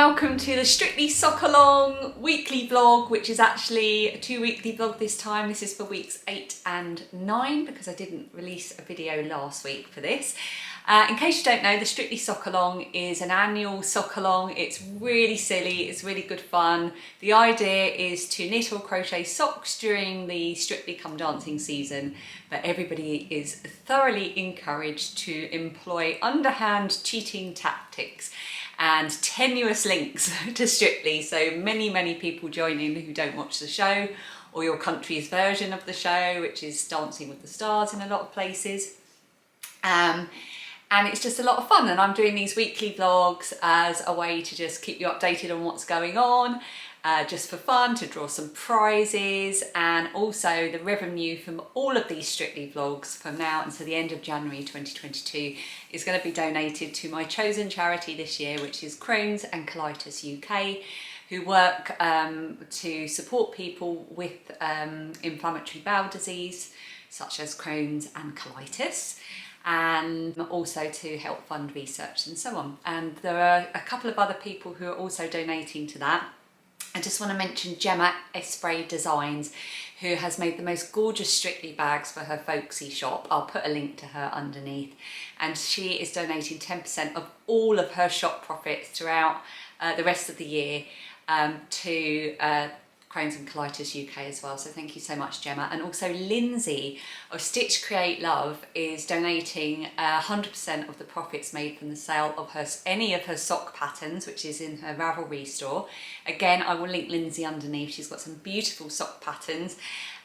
welcome to the Strictly Sock Along weekly vlog, which is actually a 2-weekly vlog this time. This is for weeks 8 and 9 because I didn't release a video last week for this. In case you don't know, the Strictly Sock Along is an annual sock along. It's really silly, it's really good fun. The idea is to knit or crochet socks during the Strictly Come Dancing season, but everybody is thoroughly encouraged to employ underhand cheating tactics and tenuous links to Strictly, so many people join in who don't watch the show or your country's version of the show, which is Dancing with the Stars in a lot of places. And it's just a lot of fun, and I'm doing these weekly vlogs as a way to just keep you updated on what's going on, just for fun, to draw some prizes, and also the revenue from all of these Strictly vlogs from now until the end of January 2022 is going to be donated to my chosen charity this year, which is Crohn's and Colitis UK, who work to support people with inflammatory bowel disease such as Crohn's and colitis, and also to help fund research and so on. And there are a couple of other people who are also donating to that. I just want to mention Gemma Espray Designs, who has made the most gorgeous Strictly bags for her folksy shop. I'll put a link to her underneath, and she is donating 10% of all of her shop profits throughout the rest of the year to Crohn's and Colitis UK as well. So thank you so much, Gemma. And also Lindsay of Stitch Create Love is donating 100% of the profits made from the sale of any of her sock patterns, which is in her Ravelry store. Again, I will link Lindsay underneath. She's got some beautiful sock patterns,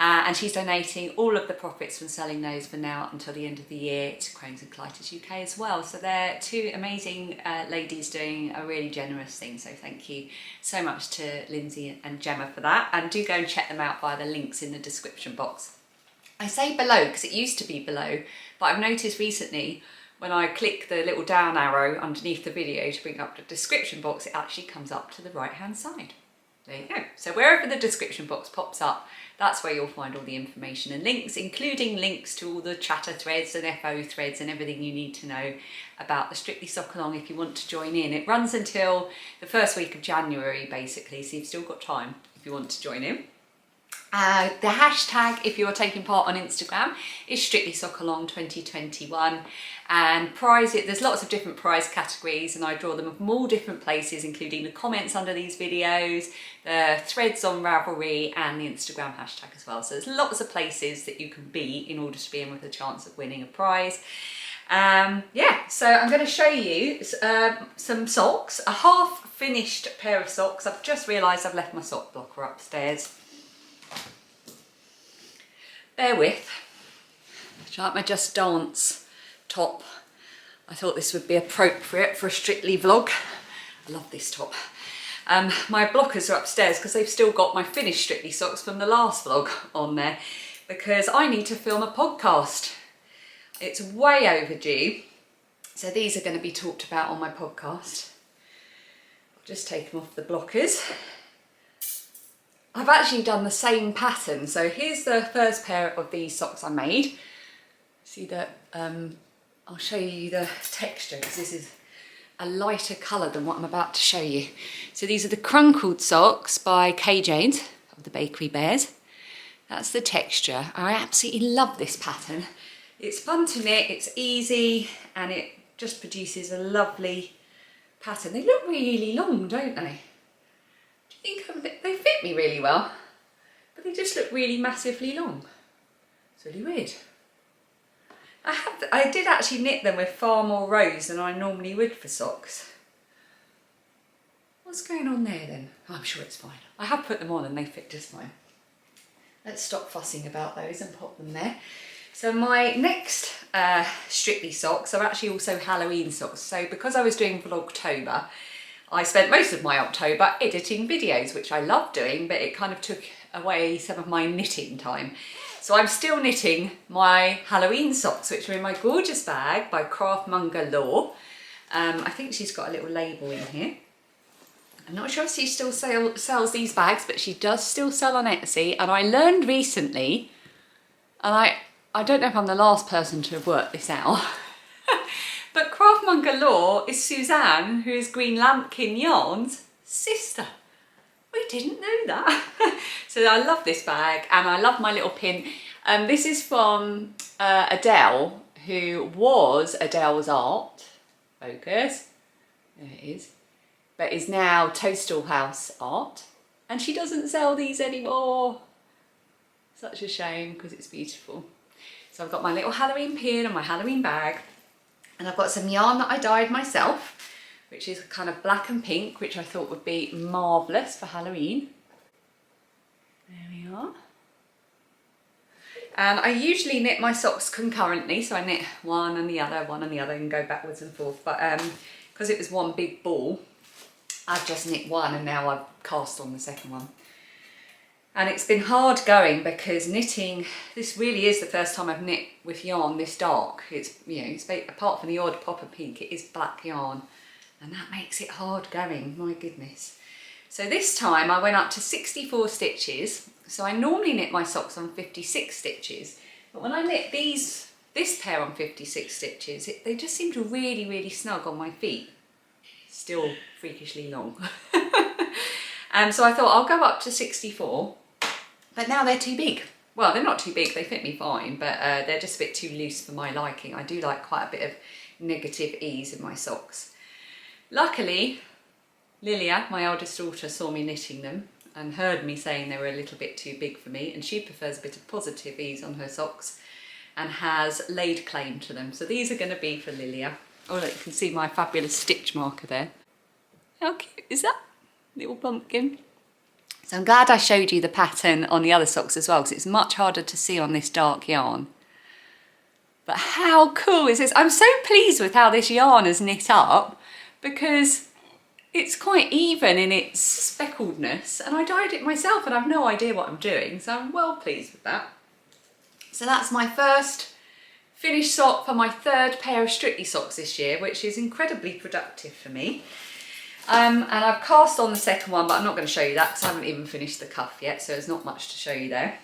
and she's donating all of the profits from selling those for now until the end of the year to Crohn's and Colitis UK as well. So they're two amazing ladies doing a really generous thing. So thank you so much to Lindsay and Gemma for that, and do go and check them out via the links in the description box. I say below because it used to be below, but I've noticed recently when I click the little down arrow underneath the video to bring up the description box, it actually comes up to the right hand side. There you go. So wherever the description box pops up, that's where you'll find all the information and links, including links to all the chatter threads and FO threads and everything you need to know about the Strictly Sock Along if you want to join in. It runs until the first week of January, basically, so you've still got time if you want to join in. The hashtag, if you're taking part on Instagram, is Strictly Sock Along 2021, and there's lots of different prize categories, and I draw them from all different places, including the comments under these videos, the threads on Ravelry, and the Instagram hashtag as well. So there's lots of places that you can be in order to be in with a chance of winning a prize. Yeah, so I'm going to show you some socks, a half finished pair of socks. I've just realised I've left my sock blocker upstairs. Bear with. Do you like my Just Dance top? I thought this would be appropriate for a Strictly vlog. I love this top. My blockers are upstairs because they've still got my finished Strictly socks from the last vlog on there, because I need to film a podcast. It's way overdue. So these are going to be talked about on my podcast. I'll just take them off the blockers. I've actually done the same pattern. So here's the first pair of these socks I made. See that, I'll show you the texture because this is a lighter colour than what I'm about to show you. So these are the crunkled socks by K Janes of the Bakery Bears. That's the texture. I absolutely love this pattern. It's fun to knit, it's easy, and it just produces a lovely pattern. They look really long, don't they? Do you think they fit me really well, but they just look really massively long. It's really weird. I did actually knit them with far more rows than I normally would for socks. What's going on there then? Oh, I'm sure it's fine. I have put them on and they fit just fine. Let's stop fussing about those and pop them there. So my next Strictly socks are actually also Halloween socks. So because I was doing Vlogtober, I spent most of my October editing videos, which I love doing, but it kind of took away some of my knitting time. So I'm still knitting my Halloween socks, which are in my gorgeous bag by Craftmonger Law. I think she's got a little label in here. I'm not sure if she still sells these bags, but she does still sell on Etsy. And I learned recently, and I don't know if I'm the last person to have worked this out, but Craftmonger from Uncle Law is Suzanne, who is Green Lambkin Yarn's sister. We didn't know that. So I love this bag and I love my little pin. This is from Adele, who was Adele's Art. Focus. There it is. But is now Toadstool House Art. And she doesn't sell these anymore. Such a shame because it's beautiful. So I've got my little Halloween pin and my Halloween bag. And I've got some yarn that I dyed myself, which is kind of black and pink, which I thought would be marvellous for Halloween. There we are. And I usually knit my socks concurrently, so I knit one and the other, and go backwards and forth. But because it was one big ball, I've just knit one and now I've cast on the second one. And it's been hard going because knitting, this really is the first time I've knit with yarn this dark. It's, you know, it's, apart from the odd pop of pink, it is black yarn. And that makes it hard going, my goodness. So this time I went up to 64 stitches. So I normally knit my socks on 56 stitches. But when I knit this pair on 56 stitches, they just seem to really, really snug on my feet. Still freakishly long. So I thought I'll go up to 64, but now they're too big. Well, they're not too big, they fit me fine, but they're just a bit too loose for my liking. I do like quite a bit of negative ease in my socks. Luckily, Lilia, my eldest daughter, saw me knitting them and heard me saying they were a little bit too big for me, and she prefers a bit of positive ease on her socks and has laid claim to them. So these are going to be for Lilia. Oh look, you can see my fabulous stitch marker there. How cute is that? Little pumpkin. So I'm glad I showed you the pattern on the other socks as well, because it's much harder to see on this dark yarn. But how cool is this? I'm so pleased with how this yarn has knit up, because it's quite even in its speckledness, and I dyed it myself and I've no idea what I'm doing, so I'm well pleased with that. So that's my first finished sock for my third pair of Strictly socks this year, which is incredibly productive for me. And I've cast on the second one, but I'm not going to show you that because I haven't even finished the cuff yet, so there's not much to show you there.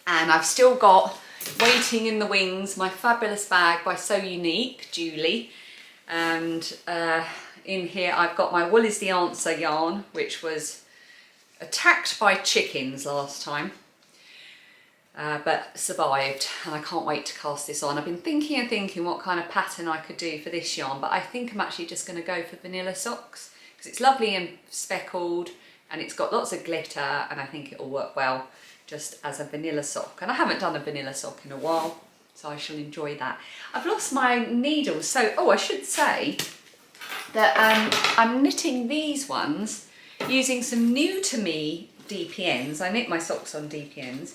And I've still got waiting in the wings my fabulous bag by So Unique, Julie. And in here I've got my Wool is the Answer yarn, which was attacked by chickens last time. But survived, and I can't wait to cast this on. I've been thinking what kind of pattern I could do for this yarn, but I think I'm actually just going to go for vanilla socks because it's lovely and speckled and it's got lots of glitter, and I think it'll work well just as a vanilla sock. And I haven't done a vanilla sock in a while, so I shall enjoy that. I've lost my needles, so I should say that I'm knitting these ones using some new to me DPNs. I knit my socks on DPNs.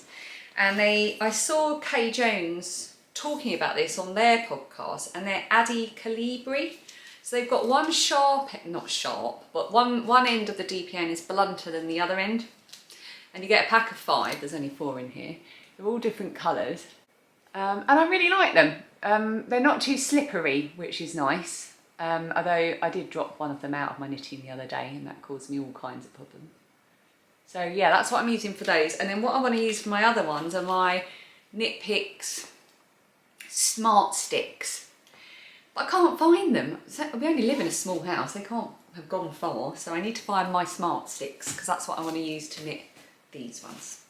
And I saw Kay Jones talking about this on their podcast, and they're Addy Calibri. So they've got one not sharp, but one end of the DPN is blunter than the other end. And you get a pack of 5, there's only 4 in here. They're all different colours. And I really like them. They're not too slippery, which is nice. Although I did drop one of them out of my knitting the other day, and that caused me all kinds of problems. So yeah, that's what I'm using for those. And then what I want to use for my other ones are my Knit Picks Smart Sticks. But I can't find them. We only live in a small house, they can't have gone far. So I need to find my Smart Sticks, because that's what I want to use to knit these ones.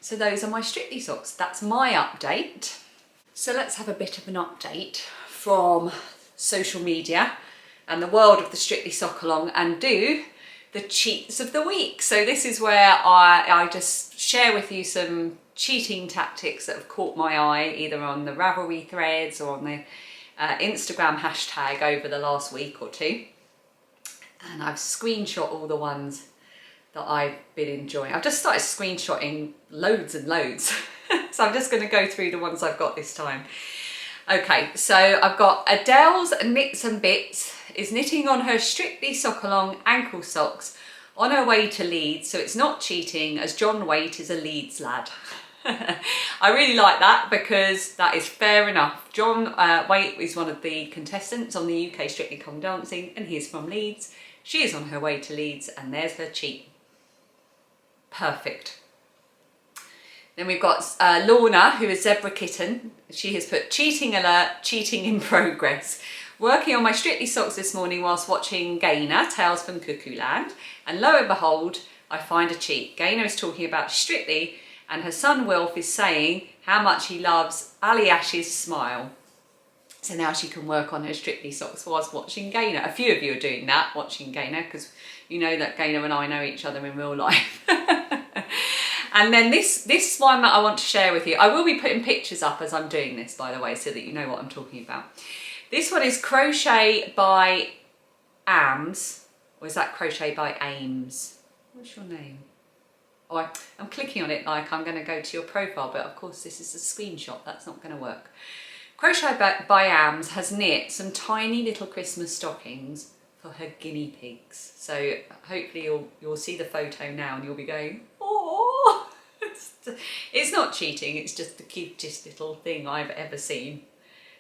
So those are my Strictly socks. That's my update. So let's have a bit of an update from social media and the world of the Strictly Sock Along, and do the cheats of the week. So this is where I just share with you some cheating tactics that have caught my eye, either on the Ravelry threads or on the Instagram hashtag over the last week or two. And I've screenshot all the ones that I've been enjoying. I've just started screenshotting loads and loads. So I'm just going to go through the ones I've got this time. Okay, so I've got Adele's Knits and Bits is knitting on her Strictly Sock Along ankle socks on her way to Leeds, so it's not cheating as John Waite is a Leeds lad. I really like that because that is fair enough. John Waite is one of the contestants on the UK Strictly Come Dancing, and he's from Leeds. She is on her way to Leeds, and there's her cheat. Perfect. Then we've got Lorna, who is Zebra Kitten. She has put cheating alert, cheating in progress. working on my Strictly socks this morning whilst watching Gaynor, Tales from Cuckoo Land, and lo and behold, I find a cheat. Gaynor is talking about Strictly and her son Wilf is saying how much he loves Ali Ash's smile. So now she can work on her Strictly socks whilst watching Gaynor. A few of you are doing that, watching Gaynor, because you know that Gaynor and I know each other in real life. And then this one that I want to share with you, I will be putting pictures up as I'm doing this, by the way, so that you know what I'm talking about. This one is Crochet by Ams, or is that Crochet by Ames? What's your name? Oh, I'm clicking on it like I'm going to go to your profile, but of course this is a screenshot, that's not going to work. Crochet by Ams has knit some tiny little Christmas stockings for her guinea pigs. So hopefully you'll see the photo now and you'll be going, oh! It's not cheating, it's just the cutest little thing I've ever seen.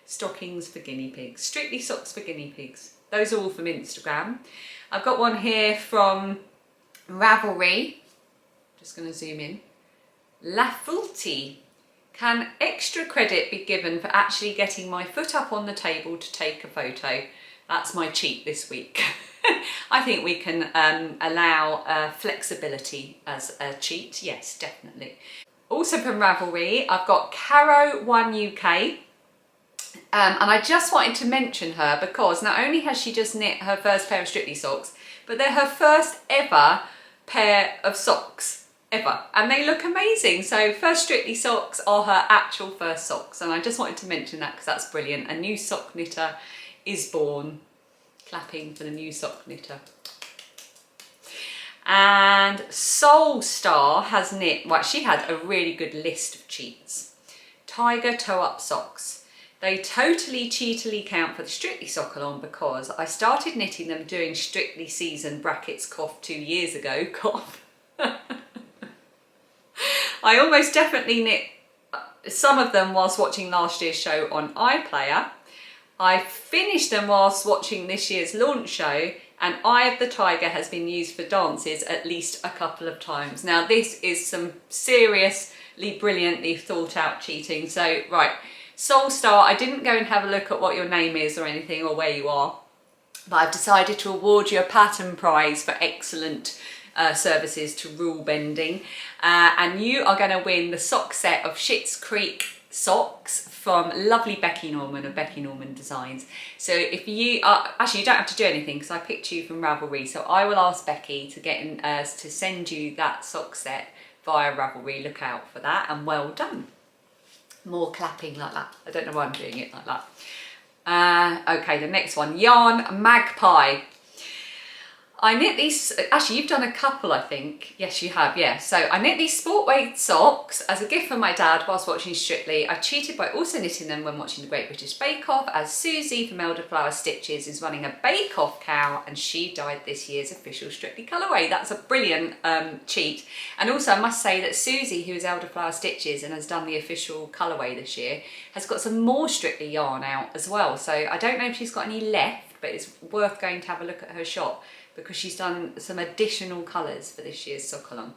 Stockings for guinea pigs, Strictly socks for guinea pigs. Those are all from Instagram. I've got one here from Ravelry. Just going to zoom in. La Fulti. Can extra credit be given for actually getting my foot up on the table to take a photo? That's my cheat this week. I think we can allow flexibility as a cheat. Yes, definitely. Also from Ravelry, I've got Caro1 UK. And I just wanted to mention her because not only has she just knit her first pair of Strictly socks, but they're her first ever pair of socks ever, and they look amazing. So first Strictly socks are her actual first socks, and I just wanted to mention that because that's brilliant. A new sock knitter is born. Clapping for the new sock knitter. And Soul Star has knit, well, she had a really good list of cheats. Tiger toe-up socks. They totally cheatily count for the Strictly sock along because I started knitting them during Strictly season brackets cough 2 years ago, cough. I almost definitely knit some of them whilst watching last year's show on iPlayer. I finished them whilst watching this year's launch show, and Eye of the Tiger has been used for dances at least a couple of times. Now this is some seriously brilliantly thought out cheating. So right, Soul Star, I didn't go and have a look at what your name is or anything or where you are, but I've decided to award you a pattern prize for excellent services to rule bending, and you are going to win the sock set of Schitt's Creek socks from lovely Becky Norman of Becky Norman Designs. So if you are, actually you don't have to do anything because I picked you from Ravelry, so I will ask Becky to get in, to send you that sock set via Ravelry. Look out for that, and well done. More clapping like that. I don't know why I'm doing it like that. Okay, the next one, Yarn Magpie. I knit these, actually you've done a couple I think, yes you have, yeah. So I knit these sport weight socks as a gift from my dad whilst watching Strictly. I cheated by also knitting them when watching the Great British Bake Off, as Susie from Elderflower Stitches is running a Bake Off cow and she dyed this year's official Strictly colourway. That's a brilliant cheat. And also I must say that Susie, who is Elderflower Stitches and has done the official colourway this year, has got some more Strictly yarn out as well. So I don't know if she's got any left, but it's worth going to have a look at her shop, because she's done some additional colours for this year's sock along.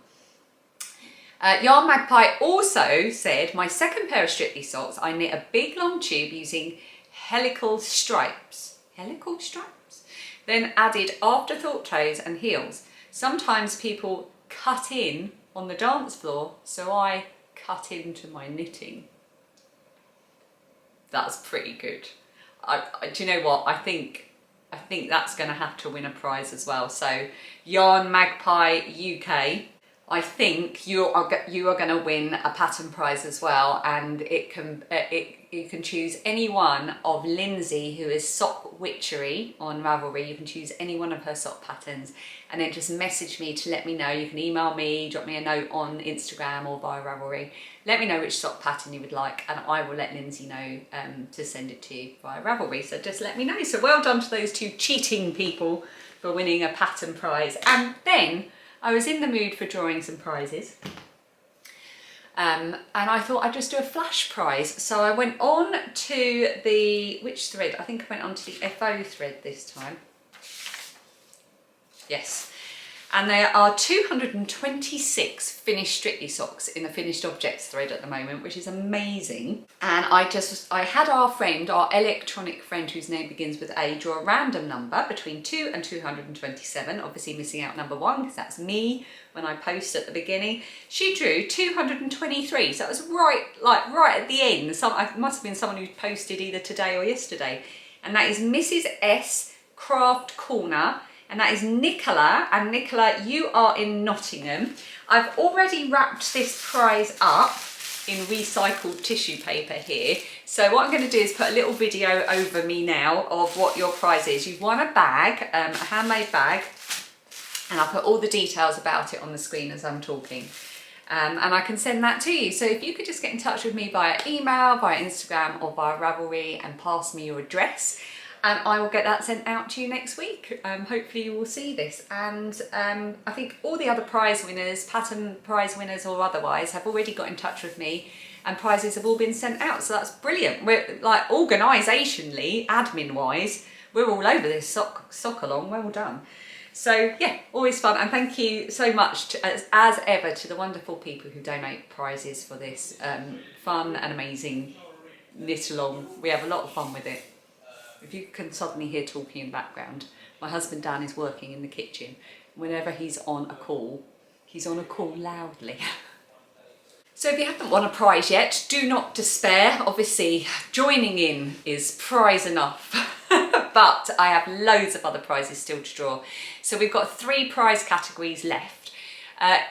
Yarn Magpie also said, my second pair of Strictly socks, I knit a big long tube using helical stripes. Helical stripes? Then added afterthought toes and heels. Sometimes people cut in on the dance floor, so I cut into my knitting. That's pretty good. Do you know what? I think that's going to have to win a prize as well. So Yarn Magpie UK, I think you are going to win a pattern prize as well, and you can choose any one of Lindsay, who is Sock Witchery on Ravelry. You can choose any one of her sock patterns and then just message me to let me know. You can email me, drop me a note on Instagram or via Ravelry. Let me know which sock pattern you would like, and I will let Lindsay know to send it to you via Ravelry. So just let me know. So well done to those two cheating people for winning a pattern prize. And then I was in the mood for drawing some prizes, and I thought I'd just do a flash prize. So I went on to the, which thread? I think I went on to the FO thread this time. Yes. And there are 226 finished Strictly socks in the finished objects thread at the moment, which is amazing. And I had our friend, our electronic friend whose name begins with A, draw a random number between 2 and 227, obviously missing out number 1 because that's me when I post at the beginning. She drew 223, so that was right at the end. It must have been someone who posted either today or yesterday. And that is Mrs. S Craft Corner. And that is Nicola, and Nicola, you are in Nottingham. I've already wrapped this prize up in recycled tissue paper here. So what I'm going to do is put a little video over me now of what your prize is. You've won a bag, a handmade bag, and I'll put all the details about it on the screen as I'm talking. And I can send that to you. So if you could just get in touch with me via email, via Instagram or via Ravelry and pass me your address, and I will get that sent out to you next week. Hopefully you will see this. And I think all the other prize winners, pattern prize winners or otherwise, have already got in touch with me and prizes have all been sent out. So that's brilliant. We're like organisationally, admin wise, we're all over this sock along. Well done. So yeah, always fun. And thank you so much as ever to the wonderful people who donate prizes for this fun and amazing knit along. We have a lot of fun with it. If you can suddenly hear talking in the background, my husband Dan is working in the kitchen. Whenever he's on a call loudly. So if you haven't won a prize yet, do not despair. Obviously, joining in is prize enough. But I have loads of other prizes still to draw. So we've got 3 prize categories left.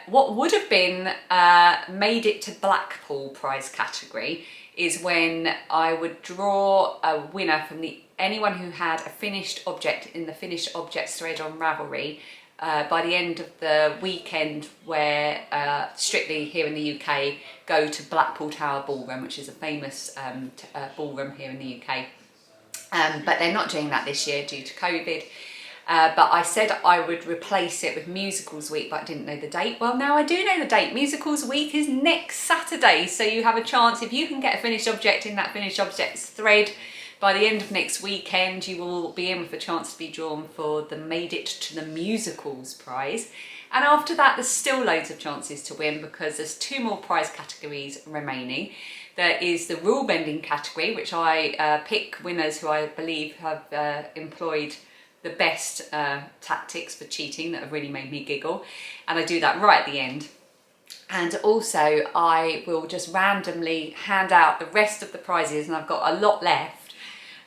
What would have been made it to Blackpool prize category is when I would draw a winner from anyone who had a finished object in the finished objects thread on Ravelry by the end of the weekend, where Strictly here in the UK go to Blackpool Tower Ballroom, which is a famous ballroom here in the UK. But they're not doing that this year due to COVID. But I said I would replace it with Musicals Week, but I didn't know the date. Well, now I do know the date. Musicals Week is next Saturday, so you have a chance. If you can get a finished object in that finished objects thread by the end of next weekend, you will be in with a chance to be drawn for the Made It to the Musicals prize. And after that, there's still loads of chances to win because there's 2 more prize categories remaining. There is the rule bending category, which I pick winners who I believe have employed the best tactics for cheating that have really made me giggle, and I do that right at the end. And also I will just randomly hand out the rest of the prizes, and I've got a lot left,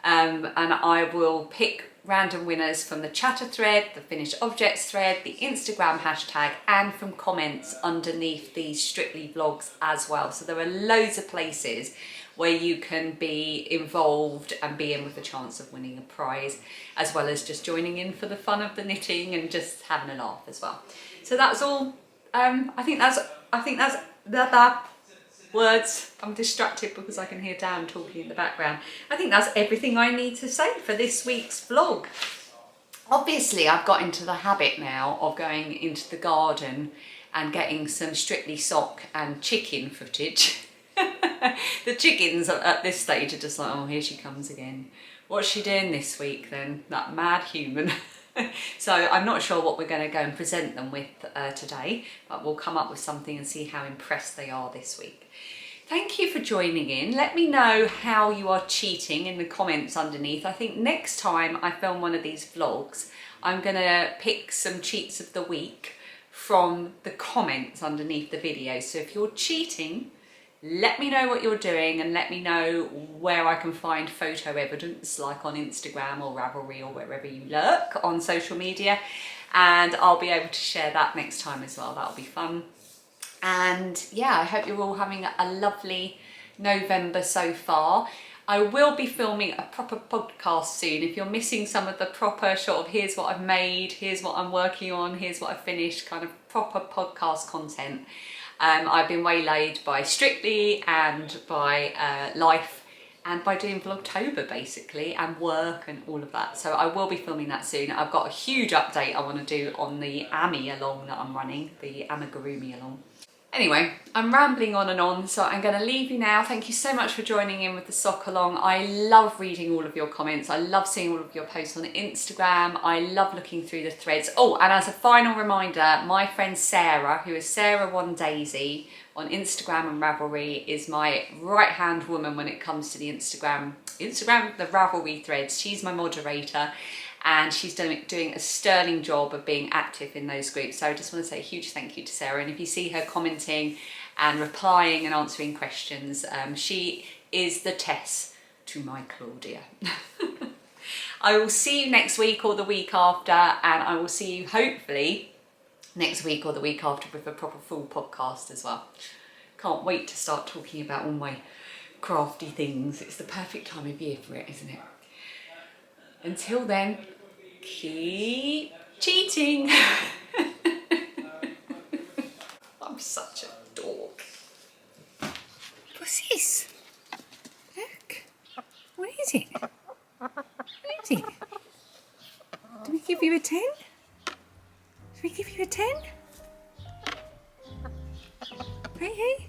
and I will pick random winners from the chatter thread, the finished objects thread, the Instagram hashtag, and from comments underneath these Strictly vlogs as well. So there are loads of places where you can be involved and be in with a chance of winning a prize, as well as just joining in for the fun of the knitting and just having a laugh as well. So that's all. I think that's the words. I'm distracted because I can hear Dan talking in the background. I think that's everything I need to say for this week's vlog. Obviously, I've got into the habit now of going into the garden and getting some Strictly sock and chicken footage. The chickens at this stage are just like, oh, here she comes again. What's she doing this week then? That mad human. So I'm not sure what we're going to go and present them with today, but we'll come up with something and see how impressed they are this week. Thank you for joining in. Let me know how you are cheating in the comments underneath. I think next time I film one of these vlogs, I'm going to pick some cheats of the week from the comments underneath the video. So if you're cheating, let me know what you're doing and let me know where I can find photo evidence, like on Instagram or Ravelry or wherever you lurk on social media, and I'll be able to share that next time as well. That'll be fun. And yeah, I hope you're all having a lovely November so far. I will be filming a proper podcast soon. If you're missing some of the proper sort of here's what I've made, here's what I'm working on, here's what I've finished, kind of proper podcast content. I've been waylaid by Strictly and by life and by doing Vlogtober basically, and work and all of that. So I will be filming that soon. I've got a huge update I want to do on the Ami along that I'm running, the amigurumi along. Anyway, I'm rambling on and on, so I'm going to leave you now. Thank you so much for joining in with the sock along. I love reading all of your comments. I love seeing all of your posts on Instagram. I love looking through the threads. Oh, and as a final reminder, my friend Sarah, who is Sarah1Daisy on Instagram and Ravelry, is my right-hand woman when it comes to the Instagram, the Ravelry threads. She's my moderator, and she's doing a sterling job of being active in those groups. So I just want to say a huge thank you to Sarah. And if you see her commenting and replying and answering questions, she is the Tess to my Claudia. I will see you next week or the week after, and I will see you hopefully next week or the week after with a proper full podcast as well. Can't wait to start talking about all my crafty things. It's the perfect time of year for it, isn't it? Until then, keep cheating. I'm such a dork. What's this? Look. What is it? What is it? Do we give you a 10? Do we give you a 10? Hey, hey.